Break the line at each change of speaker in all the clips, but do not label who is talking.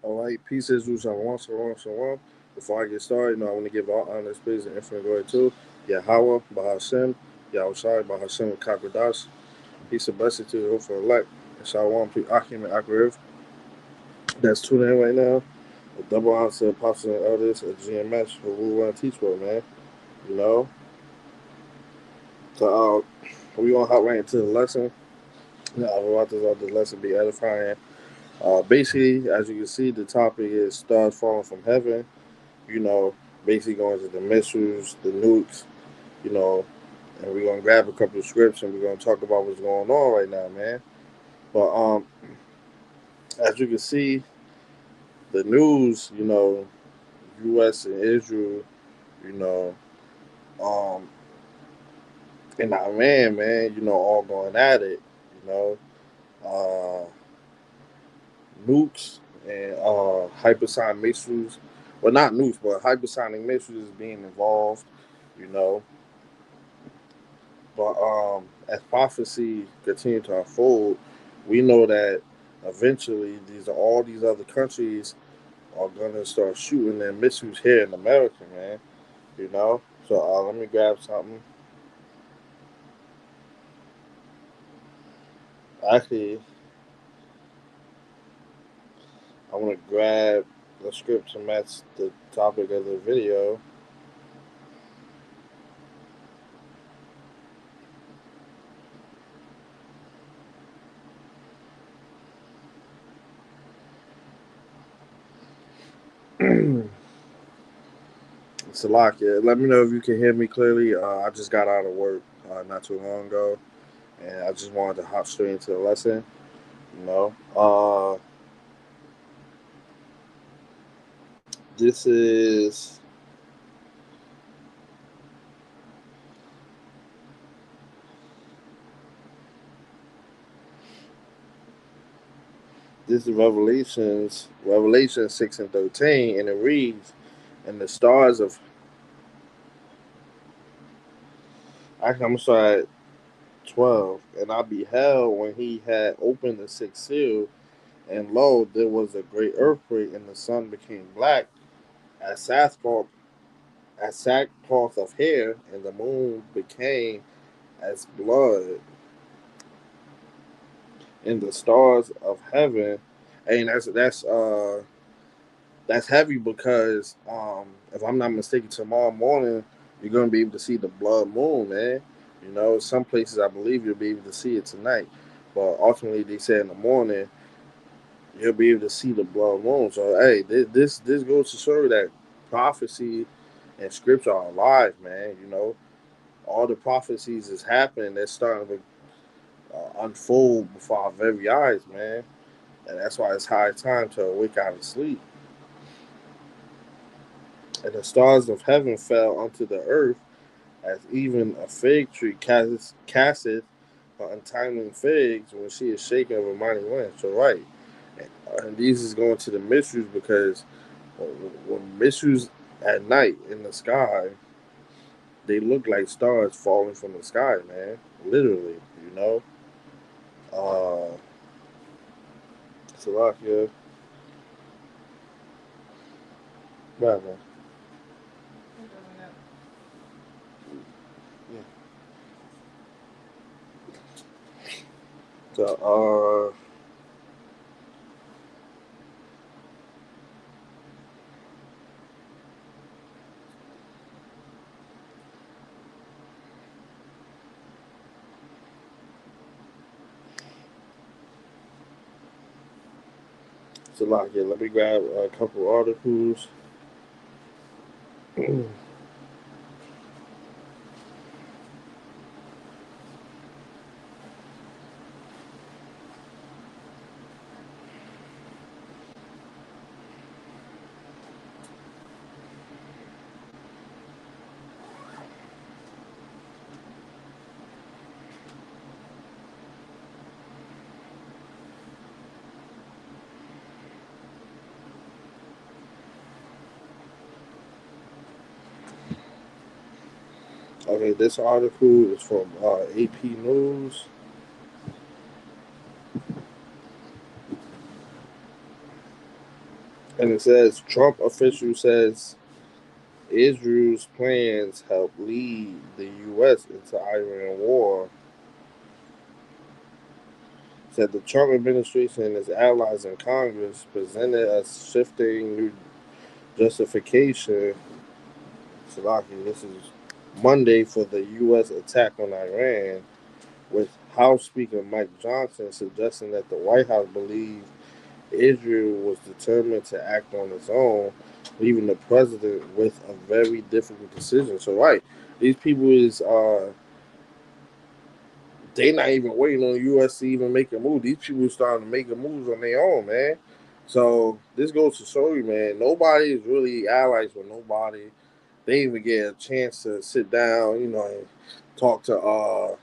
All right, peace is due. Shalom, shalom, shalom. Before I get started, I want to give all honor, praise, and infinite glory to Yahweh, Bahashem, Yahushai, Bahashem, Kakodash. Peace and blessing to the hopeful elect. And shalom to Akim and Akariv. That's tuning in right now. A double honor to apostles and elders at GMS who we want to teach with, man. You know? So, we going to hop right into the lesson. I want this lesson be edifying. Basically, as you can see, the topic is stars falling from heaven. You know, basically going to the missiles, the nukes, you know, and we're gonna grab a couple of scripts and we're gonna talk about what's going on right now, man. But as you can see, the news, U.S. and Israel, you know, um, and Iran, man, all going at it, you know, uh, nukes and hypersonic missiles. Well, not nukes, but hypersonic missiles being involved, you know. But as prophecy continue to unfold, we know that eventually all these other countries are gonna start shooting their missiles here in America, man. You know. So let me grab something. Actually, I want to grab the script to match the topic of the video. Salakia, let me know if you can hear me clearly. I just got out of work not too long ago, and I just wanted to hop straight into the lesson. You know, this is this is Revelation 6:13, and it reads, "And the stars of." Actually, I'm gonna start at 12. And I beheld when he had opened the sixth seal, and lo, there was a great earthquake, and the sun became black as sackcloth of hair, and the moon became as blood, and the stars of heaven. And that's heavy because if I'm not mistaken, tomorrow morning you're gonna be able to see the blood moon, man. Some places I believe you'll be able to see it tonight, but ultimately they say in the morning you'll be able to see the blood moon. So hey, this goes to show that prophecy and scripture are alive, man. All the prophecies is happening. They're starting to unfold before our very eyes, man. And that's why it's high time to wake out of sleep. And the stars of heaven fell unto the earth, as even a fig tree casteth her untimely figs when she is shaken of a mighty wind. So, right. And these is going to the mysteries because when mysteries at night in the sky, they look like stars falling from the sky, man. Literally, you know. Uh, Salakia, right, man. Yeah. So, Salakia, let me grab a couple articles. Okay, this article is from AP News. And it says Trump official says Israel's plans help lead the U.S. into Iran war. Said the Trump administration and its allies in Congress presented a shifting new justification. Salaki, this is Monday for the U.S. attack on Iran, with House Speaker Mike Johnson suggesting that the White House believed Israel was determined to act on its own, leaving the president with a very difficult decision. So, right, these people is they not even waiting on the U.S. to even make a move. These people starting to make a moves on their own, man. So this goes to show you, man, nobody is really allies with nobody. They even get a chance to sit down, and talk to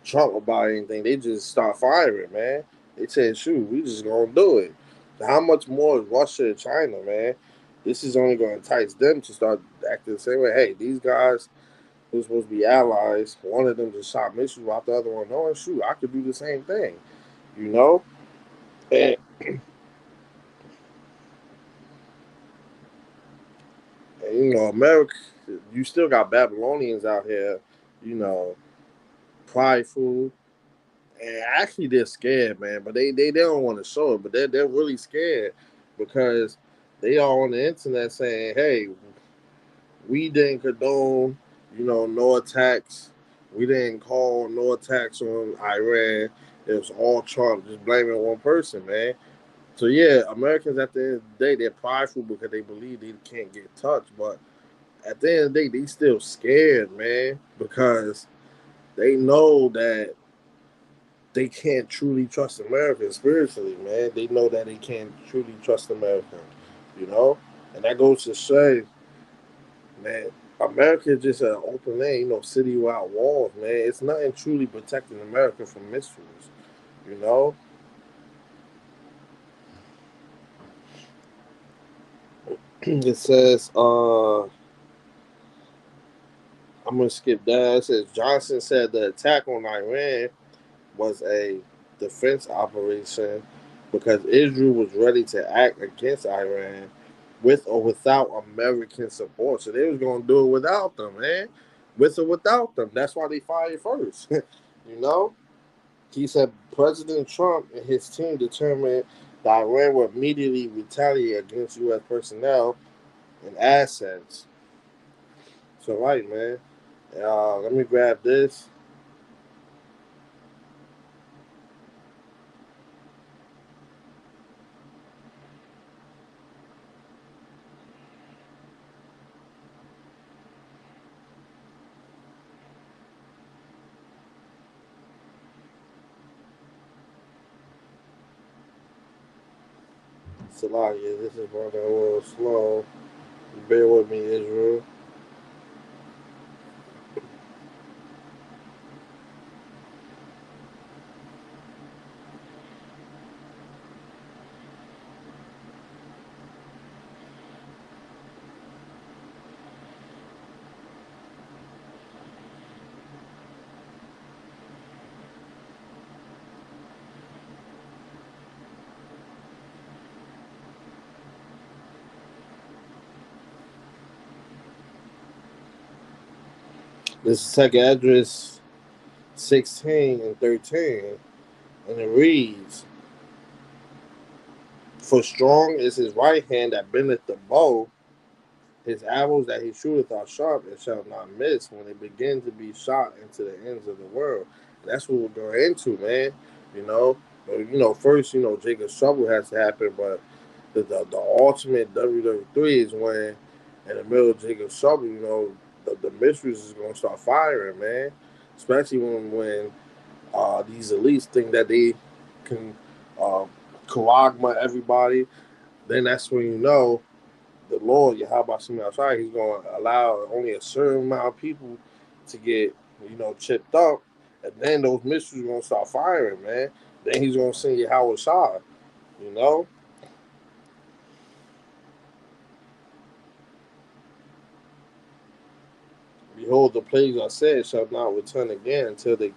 Trump about anything. They just start firing, man. They said, shoot, we just gonna do it. How much more is Russia and China, man? This is only gonna entice them to start acting the same way. Hey, these guys who's supposed to be allies, one of them just shot missiles while the other one, no, shoot, I could do the same thing, you know? And, America, you still got Babylonians out here, you know, prideful. And actually, they're scared, man. But they don't want to show it. But they're really scared because they are on the internet saying, "Hey, we didn't condone, no attacks. We didn't call no attacks on Iran. It was all Trump, just blaming one person, man." So yeah, Americans at the end of the day, they're prideful because they believe they can't get touched. But at the end of the day, they still scared, man, because they know that they can't truly trust America spiritually, man. They know that they can't truly trust America, you know? And that goes to say, man, America is just an open land, city without walls, man. It's nothing truly protecting America from missiles, you know? It says, I'm going to skip down. It says, Johnson said the attack on Iran was a defense operation because Israel was ready to act against Iran with or without American support. So they was gonna do it without them, man. With or without them. That's why they fired first. you know? He said President Trump and his team determined that Iran would immediately retaliate against US personnel and assets. So right, man. Let me grab this. Salakia, this is running a little slow. Bear with me, Israel. This is second address 16 and 13, and it reads, "For strong is his right hand that bendeth the bow, his arrows that he shooteth are sharp and shall not miss when they begin to be shot into the ends of the world." And that's what we're going into, man. You know, first, Jacob's trouble has to happen, but the ultimate WWE is when, in the middle of Jacob's trouble, the mistress is going to start firing, man. Especially when these elites think that they can uh, Kawagma everybody, then that's when the Lord, Yahawashi outside, he's going to allow only a certain amount of people to get, chipped up. And then those missiles are going to start firing, man. Then he's going to send Yahawashi, you know? Behold, the plagues are said shall not return again until they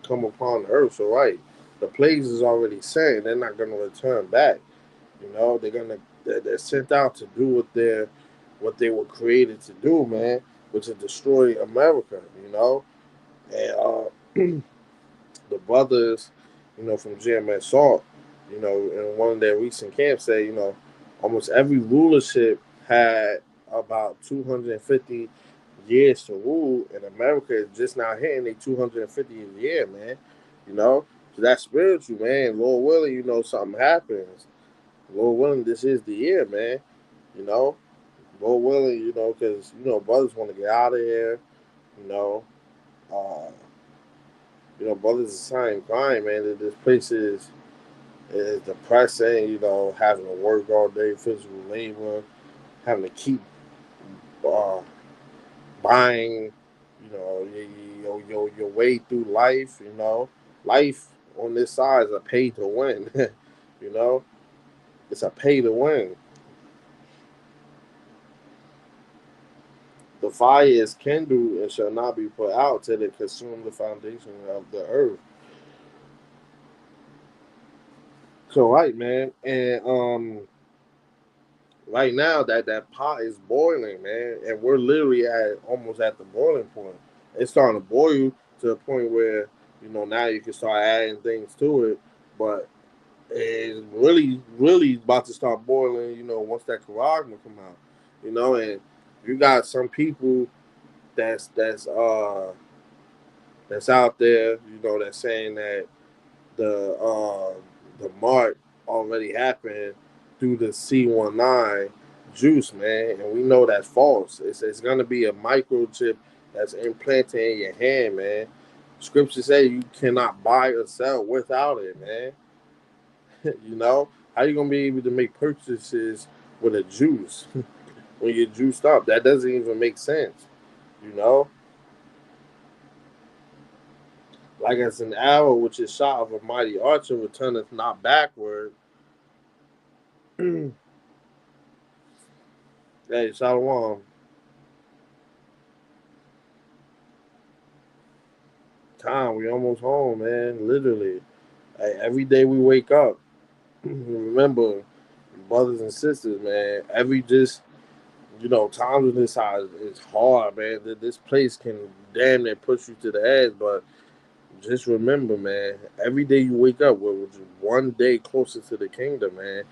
come upon the earth. So, right, the plagues is already sent. They're not going to return back. They're going to they're sent out to do what they were created to do, man, which is destroy America, you know. And the brothers, from GMS Salt, in one of their recent camps say, almost every rulership had about 250 years to rule, and America is just now hitting a 250th year, man. You know, so that's spiritual, man. Lord willing, something happens. Lord willing, this is the year, man. You know, Lord willing, because brothers want to get out of here. You know, uh, brothers is trying to grind, man. That this place is depressing. Having to work all day, physical labor, having to keep uh, buying, your way through life. Life on this side is a pay to win. you know, it's a pay to win. The fire is kindled and shall not be put out till it consume the foundation of the earth. So right, man, and right now that pot is boiling, man, and we're literally at almost at the boiling point. It's starting to boil to the point where now you can start adding things to it, but it's really about to start boiling. Once that Karagma come out, and you got some people that's that's uh that's out there, that's saying that the the mark already happened through the C19 juice, man, and we know that's false. It's gonna be a microchip that's implanted in your hand, man. Scripture say you cannot buy or sell without it, man. How you gonna be able to make purchases with a juice when you're juiced up? That doesn't even make sense, you know. Like as an arrow which is shot of a mighty archer returneth not backward. Hey, Shalom. Time, we almost home, man. Literally. Hey, every day we wake up, remember, brothers and sisters, man, every just, times in this house is hard, man. This place can damn near push you to the edge, but just remember, man, every day you wake up, we're just one day closer to the kingdom, man.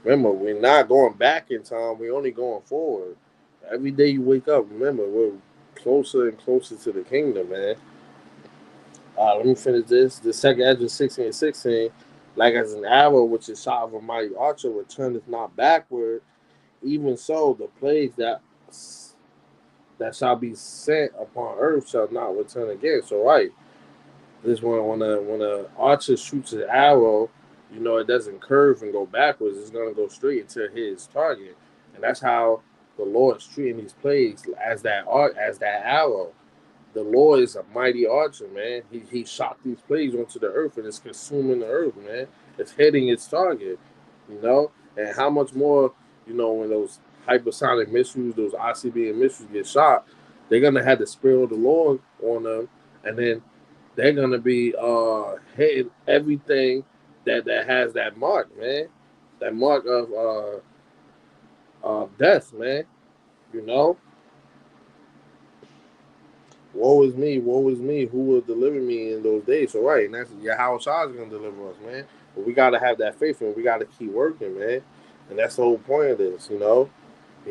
Remember, we're not going back in time, we're only going forward. Every day you wake up, remember, we're closer and closer to the kingdom, man. Let me finish this. The second Ezra 16 and 16, like as an arrow which is shot of a mighty archer, returneth not backward, even so the plagues that shall be sent upon earth shall not return again. So right, this when a archer shoots an arrow, it doesn't curve and go backwards. It's gonna go straight into his target, and that's how the Lord is treating these plagues as that arrow. The Lord is a mighty archer, man. He shot these plagues onto the earth and it's consuming the earth, man. It's hitting its target, And how much more, when those hypersonic missiles, those ICBM missiles get shot, they're gonna have the spirit of the Lord on them, and then they're gonna be hitting everything that has that mark, man. That mark of death, man. You know. Woe is me, who will deliver me in those days? So right, and that's YAHAWASHI is gonna deliver us, man. But we gotta have that faith and we gotta keep working, man. And that's the whole point of this. You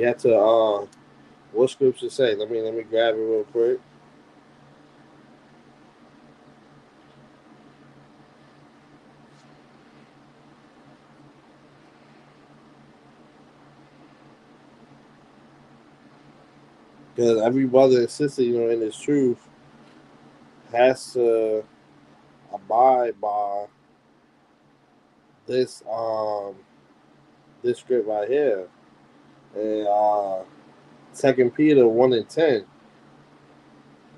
have to what scripture say? Let me grab it real quick. Because every brother and sister, in this truth has to abide by this this script right here. And 2 Peter 1 and 10.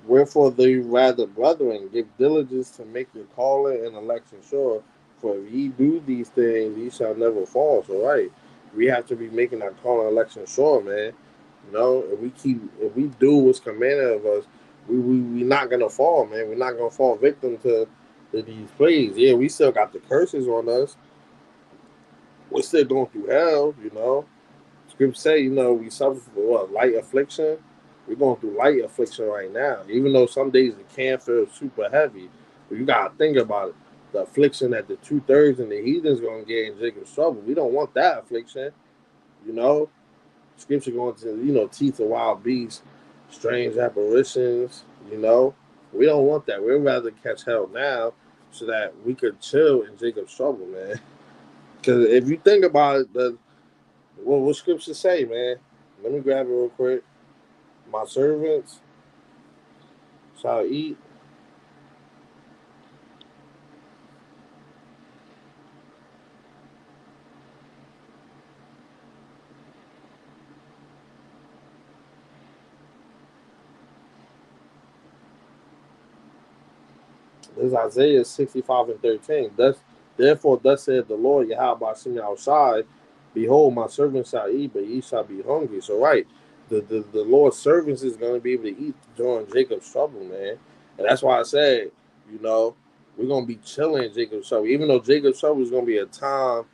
Wherefore they rather, brethren, give diligence to make your calling and election sure. For if ye do these things, ye shall never fall. So right, we have to be making our calling and election sure, man. If we do what's commanded of us, we not gonna fall, man. We're not gonna fall victim to these plagues. Yeah, we still got the curses on us. We're still going through hell, Scripture say, we suffer for what, light affliction. We're going through light affliction right now, even though some days it can feel super heavy. But you gotta think about it. The affliction that the 2/3 and the heathens gonna get in Jacob's trouble. We don't want that affliction. You know, Scripture going to teeth of wild beasts, strange apparitions. We don't want that. We'd rather catch hell now so that we could chill in Jacob's trouble, man. Because if you think about it, what Scripture say, man? Let me grab it real quick. My servants shall eat. This is Isaiah 65:13. Therefore, thus said the Lord, YAHAWASHI outside, behold, my servants shall eat, but ye shall be hungry. So, right, the Lord's servants is going to be able to eat during Jacob's trouble, man. And that's why I said, you know, we're going to be chilling in Jacob's trouble. Even though Jacob's trouble is going to be a time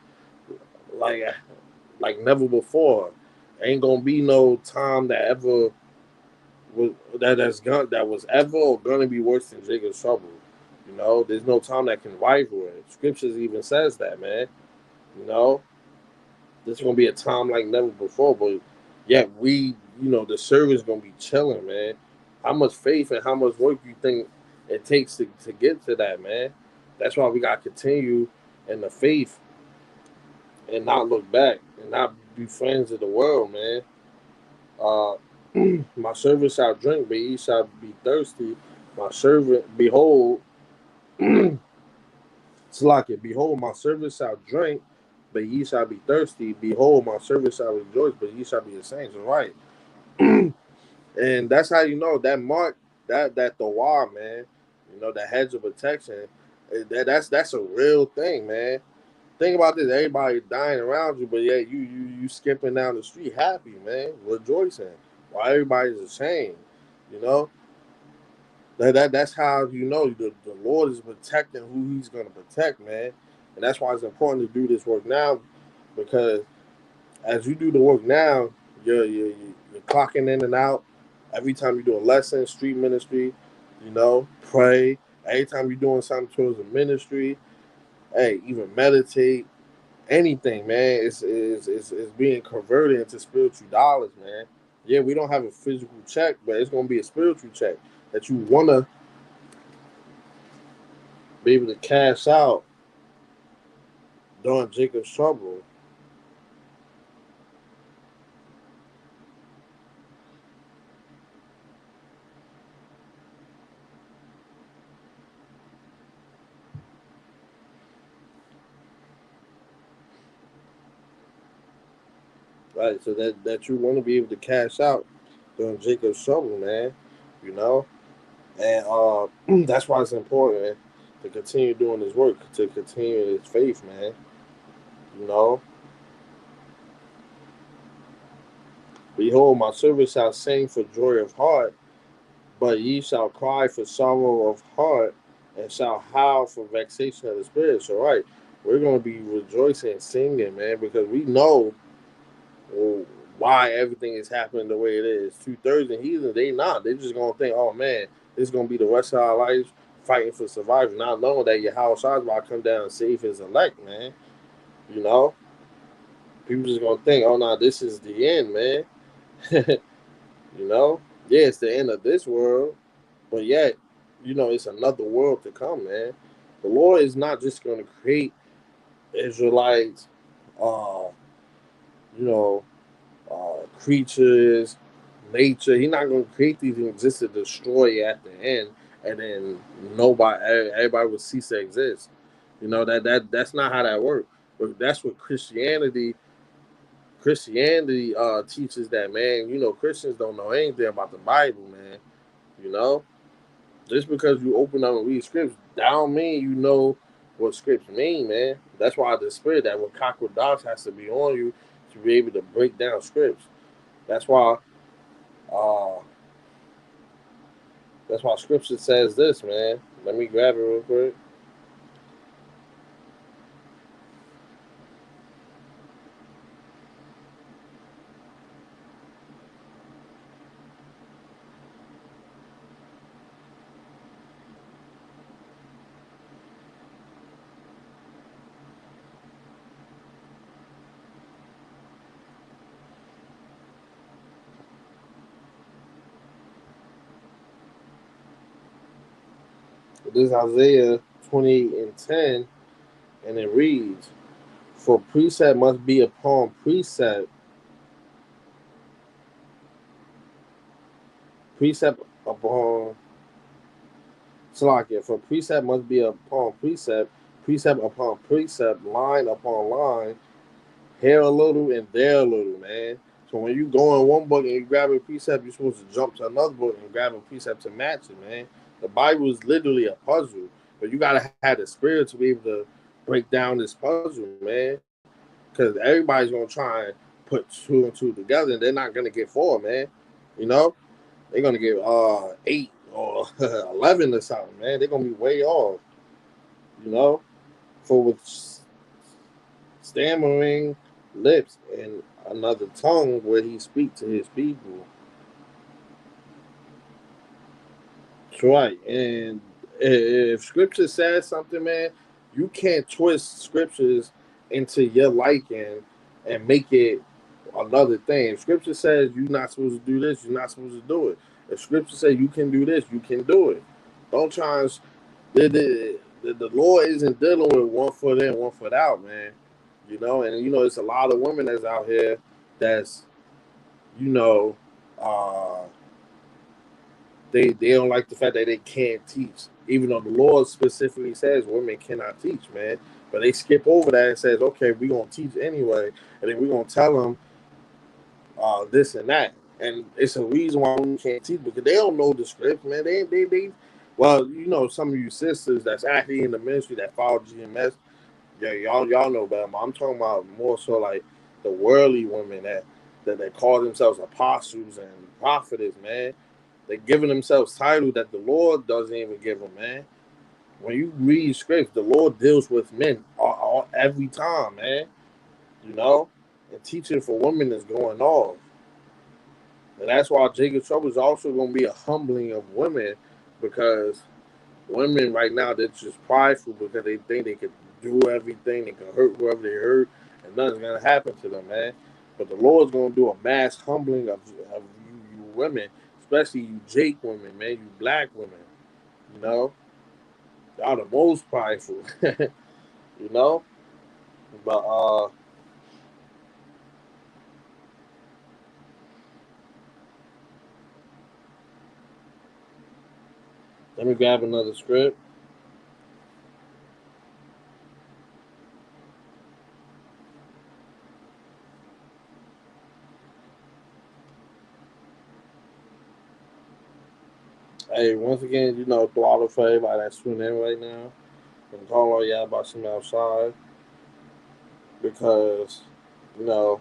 like never before. Ain't going to be no time that ever that was ever or gonna be worse than Jacob's trouble. There's no time that can rival it. Scriptures even says that, man. You know, this is gonna be a time like never before. But yet the servant's gonna be chilling, man. How much faith and how much work you think it takes to get to that, man? That's why we gotta continue in the faith and not look back and not be friends of the world, man. Uh, my servant shall drink, but ye shall be thirsty. My servant, behold, Slakia, behold, my servant shall drink, but ye shall be thirsty. Behold, my servant shall rejoice, but ye shall be ashamed. So, right. And that's how you know that mark, that the war, man. The hedge of protection. That's a real thing, man. Think about this: everybody dying around you, but yeah, you skipping down the street happy, man, rejoicing, while everybody's ashamed. You know that's how the Lord is protecting who He's going to protect, man. And that's why it's important to do this work now, because as you do the work now, you're clocking in and out. Every time you do a lesson, street ministry, pray. Every time you're doing something towards the ministry, hey, even meditate, anything, man. It's being converted into spiritual dollars, man. Yeah, we don't have a physical check, but it's gonna be a spiritual check that you wanna be able to cash out during Jacob's trouble. Right, so that you want to be able to cash out during Jacob's trouble, man. You know, and that's why it's important, man, to continue doing this work, to continue this faith, man. You know, behold, my servant shall sing for joy of heart, but ye shall cry for sorrow of heart, and shall howl for vexation of the spirit. So, right, we're going to be rejoicing and singing, man, because we know why everything is happening the way it is. 2/3 and heathen, they not. They just gonna think, oh man, this is gonna be the rest of our lives fighting for survival, not knowing that your house is about to come down and save his elect, man. You know, people just gonna think, oh no, this is the end, man. Yeah, it's the end of this world, but yet, it's another world to come, man. The Lord is not just gonna create Israelites, uh, you know, creatures, nature. He's not going to create these things just to destroy at the end, and then everybody will cease to exist. That's not how that works. But that's what Christianity teaches, that, man. Christians don't know anything about the Bible, man. You know, just because you open up and read scripts, that don't mean you know what scripts mean, man. That's why the spirit that when dots has to be on you to be able to break down scripts. That's why uh, That's why scripture says this, man. Let me grab it real quick. This is Isaiah 28:10, and it reads, "For precept must be upon precept, precept upon Salakia. For precept must be upon precept, precept upon precept, line upon line, here a little and there a little, man." So when you go in one book and you grab a precept, you're supposed to jump to another book and grab a precept to match it, man. The Bible is literally a puzzle, but you gotta have the spirit to be able to break down this puzzle, man. Because everybody's gonna try and put two and two together, and they're not gonna get four, man. You know, they're gonna get 8 or 11 or something, man. They're gonna be way off, you know. For with stammering lips and another tongue where he speak to his people. That's right. And if scripture says something, man, you can't twist scriptures into your liking and make it another thing. If scripture says you're not supposed to do this, you're not supposed to do it. If scripture says you can do this, you can do it. Don't try and the Lord isn't dealing with one foot in, one foot out, man. You know, and you know, it's a lot of women that's out here that's, you know, uh, they don't like the fact that they can't teach, even though the Lord specifically says women cannot teach, man. But they skip over that and says, okay, we're gonna teach anyway, and then we're gonna tell them this and that. And it's a reason why we can't teach because they don't know the script, man. They well, you know, some of you sisters that's actually in the ministry that follow GMS, yeah, y'all know better. I'm talking about more so like the worldly women that call themselves apostles and prophets, man. They're giving themselves titles that the Lord doesn't even give them, man. When you read scripts, the Lord deals with men every time, man. You know, and teaching for women is going off. And that's why Jacob's trouble is also going to be a humbling of women because women right now, they're just prideful because they think they can do everything, they can hurt whoever they hurt, and nothing's going to happen to them, man. But the Lord's going to do a mass humbling of you women, especially you Jake women, man, you black women. You know, y'all the most prideful, you know. But let me grab another script. Hey, once again, you know, throttle for everybody that's tuning in right now. I'm calling all y'all about some outside because, you know,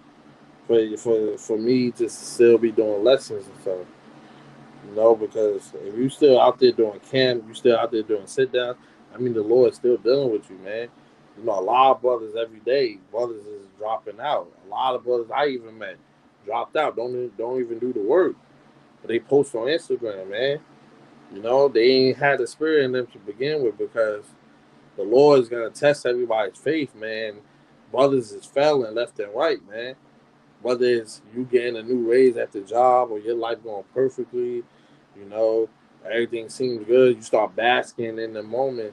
for me to still be doing lessons and stuff. You know, because if you still out there doing camp, you still out there doing sit down. I mean, the Lord's still dealing with you, man. You know, a lot of brothers every day, brothers is dropping out. A lot of brothers I even met dropped out. Don't even do the work, but they post on Instagram, man. You know, they ain't had the spirit in them to begin with because the Lord is gonna test everybody's faith, man. Brothers is failing left and right, man. Whether it's you getting a new raise at the job or your life going perfectly, you know, everything seems good. You start basking in the moment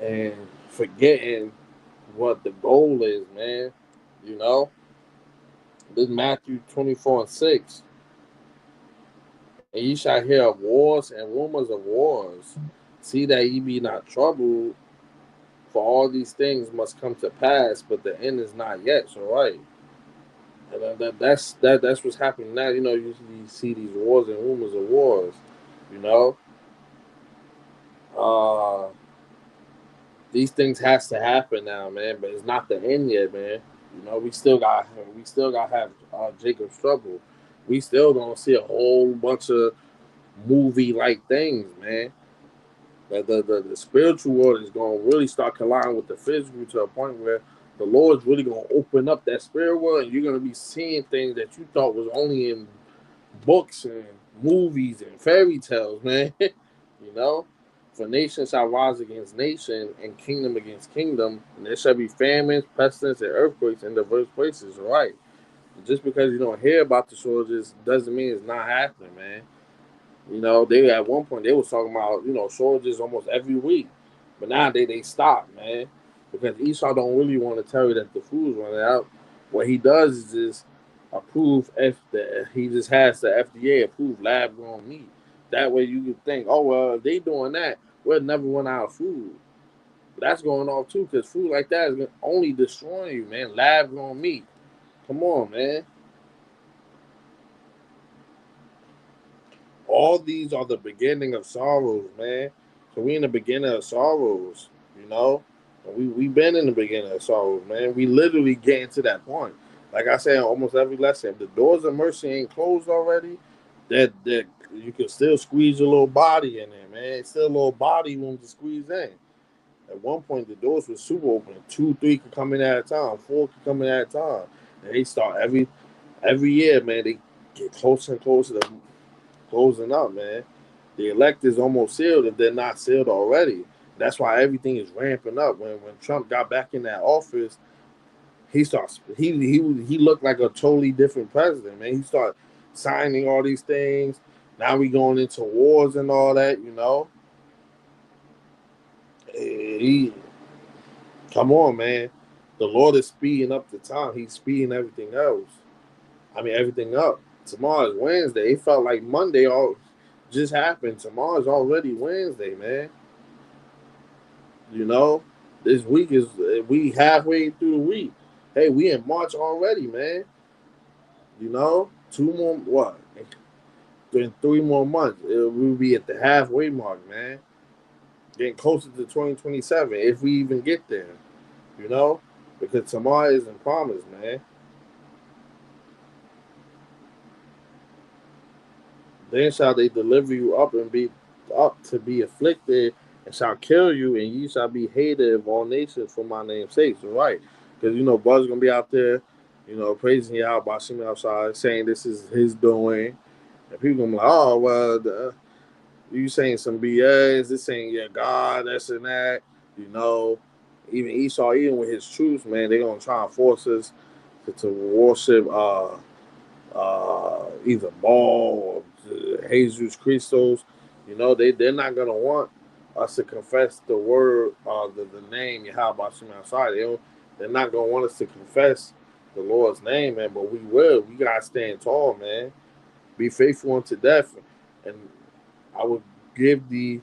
and forgetting what the goal is, man. You know, this Matthew 24:6. And ye shall hear of wars and rumors of wars. See that ye be not troubled, for all these things must come to pass, but the end is not yet. So right. And that's what's happening now. You know, you see these wars and rumors of wars. You know, uh, these things has to happen now, man. But it's not the end yet, man. You know, we still got to have Jacob's trouble. We still gonna see a whole bunch of movie like things, man. The spiritual world is gonna really start colliding with the physical to a point where the Lord's really gonna open up that spirit world, and you're gonna be seeing things that you thought was only in books and movies and fairy tales, man. You know, for nation shall rise against nation and kingdom against kingdom, and there shall be famines, pestilence, and earthquakes in diverse places. Right? Just because you don't hear about the shortages doesn't mean it's not happening, man. You know, they at one point they was talking about, you know, shortages almost every week, but now they stopped, man, because Esau don't really want to tell you that the food's running out. What he does is just approve he just has the FDA approved lab grown meat. That way you can think, oh well, if they doing that, we'll never run out of food. But that's going off too, because food like that is only destroying you, man. Lab grown meat. Come on, man. All these are the beginning of sorrows, man. So we in the beginning of sorrows, you know. We been in the beginning of sorrows, man. We literally getting to that point. Like I said, almost every lesson, if the doors of mercy ain't closed already, that you can still squeeze your little body in there, man. It's still a little body room to squeeze in. At one point, the doors were super open. 2, 3 could come in at a time. 4 could come in at a time. And they start every year, man. They get closer and closer to closing up, man. The elect is almost sealed if they're not sealed already. That's why everything is ramping up. When Trump got back in that office, he looked like a totally different president, man. He started signing all these things. Now we going into wars and all that, you know. He come on, man. The Lord is speeding up the time. He's speeding everything else. I mean everything up. Tomorrow is Wednesday. It felt like Monday all just happened. Tomorrow's already Wednesday, man. You know, this week is we halfway through the week. Hey, we in March already, man. You know, 2 more what? In 3 more months, we'll be at the halfway mark, man. Getting closer to 2027 if we even get there. You know, because tomorrow isn't promised, man. Then shall they deliver you up and be up to be afflicted, and shall kill you, and ye shall be hated of all nations for my name's sake. So right, because you know Bud's gonna be out there, you know, praising Yahweh Bashim outside, saying this is his doing, and people gonna be like, oh well, you saying some BS, this ain't your God, that's and that, you know. Even Esau, even with his troops, man, they gonna try and force us to worship either Baal or Jesus Christos. You know, they're not gonna want us to confess the word, the name Yahweh Shem outside. They're not gonna want us to confess the Lord's name, man. But we will. We gotta stand tall, man. Be faithful unto death, and I would give the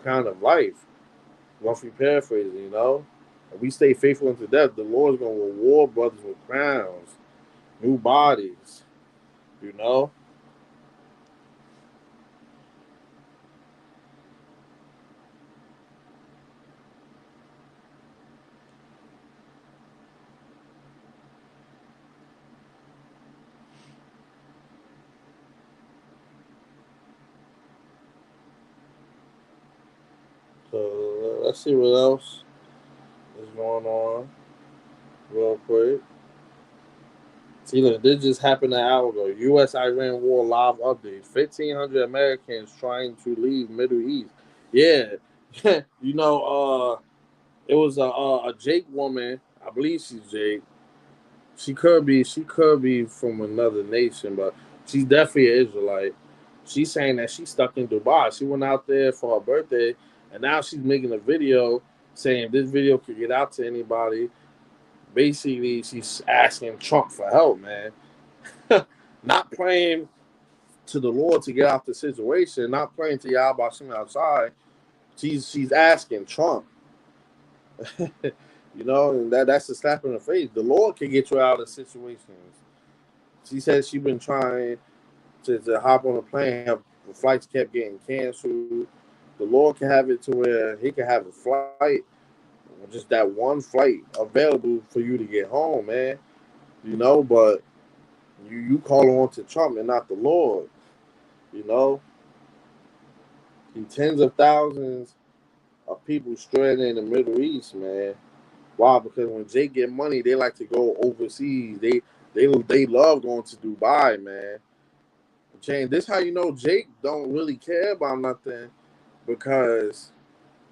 crown of life. Roughly paraphrasing, you know. If we stay faithful unto death, the Lord's gonna reward brothers with crowns, new bodies, you know. So let's see what else is going on real quick. See, look, this just happened an hour ago. U.S. Iran war live update. 1,500 Americans trying to leave Middle East. Yeah, you know, it was a Jake woman. I believe she's Jake. She could be from another nation, but she's definitely an Israelite. She's saying that she's stuck in Dubai. She went out there for her birthday, and now she's making a video saying if this video could get out to anybody. Basically, she's asking Trump for help, man. Not praying to the Lord to get out the situation, not praying to Yahweh Shem outside. She's asking Trump. You know, and that's a slap in the face. The Lord can get you out of situations. She said she's been trying to hop on a plane. The flights kept getting canceled. The Lord can have it to where He can have a flight, just that one flight available for you to get home, man. You know, but you call on to Trump and not the Lord. You know, tens of thousands of people stranded in the Middle East, man. Why? Because when Jake get money, they like to go overseas. They love going to Dubai, man. Jane, this how you know Jake don't really care about nothing because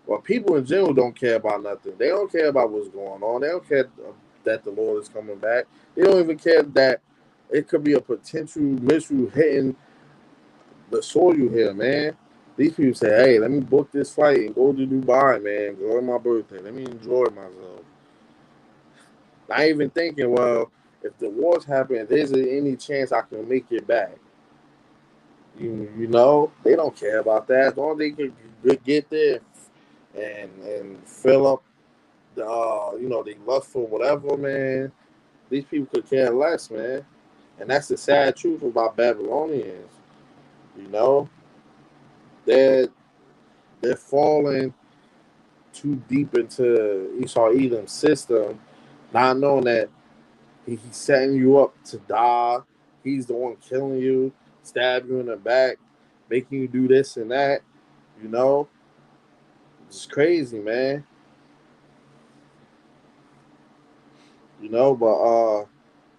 well, people in general don't care about nothing. They don't care about what's going on. They don't care that the Lord is coming back. They don't even care that it could be a potential missile hitting the soil here, man. These people say, hey, let me book this flight and go to Dubai, man. Go on my birthday. Let me enjoy myself. Not even thinking, well, if the wars happen, if there's any chance I can make it back. You know, they don't care about that. As long as they could get there and fill up the, they lust for whatever, man. These people could care less, man. And that's the sad truth about Babylonians. You know, they're they're falling too deep into Esau Edom's system, not knowing that he's setting you up to die. He's the one killing you, stab you in the back, making you do this and that. You know, it's crazy, man. You know, but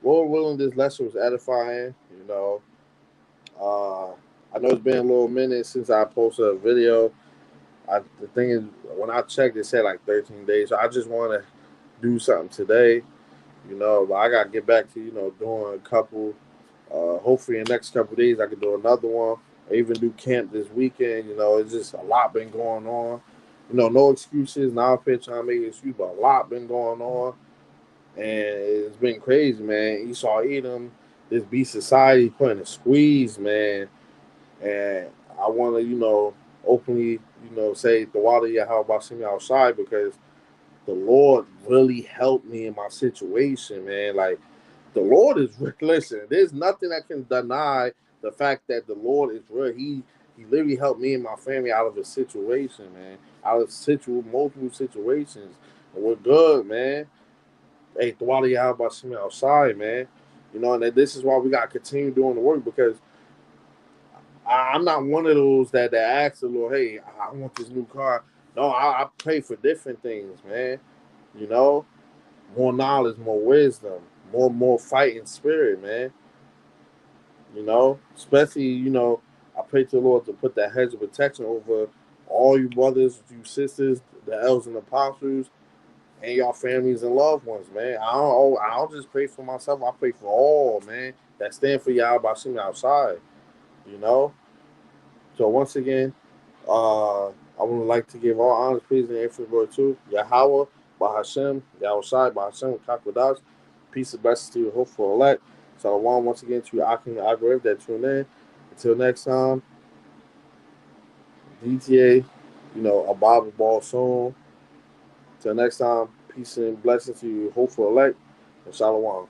Lord willing, this lesson was edifying. You know, I know it's been a little minute since I posted a video. The thing is, when I checked, it said like 13 days. So I just want to do something today. You know, but I gotta get back to doing a couple. Hopefully, in the next couple of days, I can do another one. I even do camp this weekend. You know, it's just a lot been going on. You know, no excuses. Not up here trying to make an excuse, but a lot been going on, and it's been crazy, man. Esau Edom, this B society putting a squeeze, man, and I want to, openly, say the water YAHAWASHI outside because the Lord really helped me in my situation, man. Like the Lord is real. Listen, there's nothing that can deny the fact that the Lord is real. He literally helped me and my family out of a situation, man. Out of multiple situations. And we're good, man. Hey, the water YAHAWASHI outside, man. You know, and this is why we gotta continue doing the work because I'm not one of those that asks the Lord, hey, I want this new car. No, I pray for different things, man. You know, more knowledge, more wisdom, more fighting spirit, man. You know, especially I pray to the Lord to put that hedge of protection over all you brothers, you sisters, the elders and apostles, and y'all families and loved ones, man. I don't just pray for myself. I pray for all, man, that stand for y'all by seeing outside. You know. So once again, I would like to give all honors, praise, and every glory to Yahweh, Bahashem, Yahushai, Bahashem, Kakodash. Peace and blessings to you, hopeful elect. So I want once again to Akim and Agrev that tune in. Until next time, DTA, a Bible ball soon. Until next time, peace and blessings to you, hopeful elect, and Shalom.